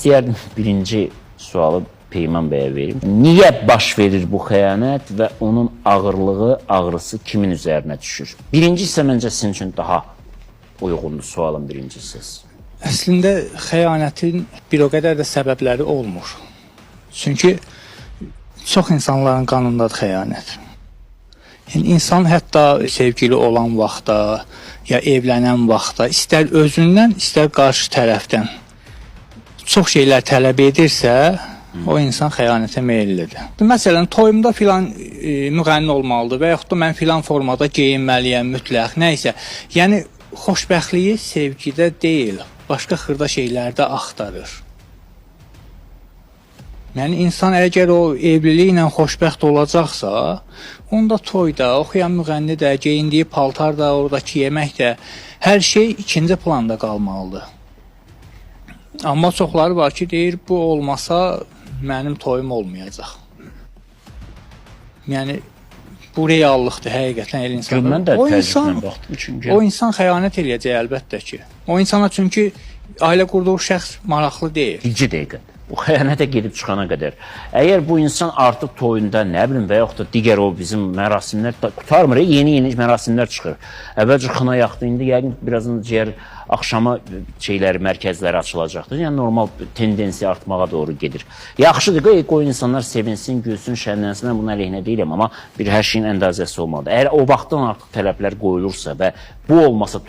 İstəyərdim birinci sualı Peyman bəyə verim. Niyə baş verir bu xəyanət və onun ağırlığı, ağrısı kimin üzərinə düşür? Birinci isə məncə sizin üçün daha uyğundur sualın birincisi. Əslində xəyanətin bir o qədər də səbəbləri olmur. Çünki çox insanların qanundadır xəyanət. Yəni, insan hətta sevgili olan vaxtda, ya evlənən vaxtda, istər özündən, istər qarşı tərəfdən çox şeylər tələb edirsə, o insan xəyanətə meyillidir. Məsələn, toyumda filan müğənni olmalıdır və yaxud da mən filan formada geyinməliyəm, mütləq, nəysə. Yəni, xoşbəxtliyi sevgidə deyil, başqa xırda şeylərdə axtarır. Yəni, insan əgər o evliliklə xoşbəxt olacaqsa, onda toyda, oxuyan müğənni də, geyindiyi paltar da, oradakı yemək də, hər şey ikinci planda qalmalıdır. Amma çoxları var ki, deyir, bu olmasa mənim toyum olmayacaq. Yəni, bu reallıqdır, həqiqətən el insanı. Mən də təəccüblə baxdım çünki. O insan xəyanət eləyəcək əlbəttə ki. O insana çünki ailə qurduğu şəxs maraqlı deyil. İkinci dəqiqə. O xəyanətə gedib çıxana qədər. Əgər bu insan artıq toyunda, nə bilim, və yaxud da digər o bizim mərasimlər qutarmır, yeni mərasimlər çıxır. Əvvəlcə xına yaxdı, indi yəqin birazdan digər axşama şeyləri, mərkəzləri açılacaqdır. Yəni, normal tendensiya artmağa doğru gedir. Yaxşıdır, qoy insanlar sevinsin, gülsün, şənlənsin, mən bunun əleyhinə deyiləm, amma bir hər şeyin əndazəsi olmalıdır. Əgər o vaxtdan artıq tələblər qoyulursa və bu olmasa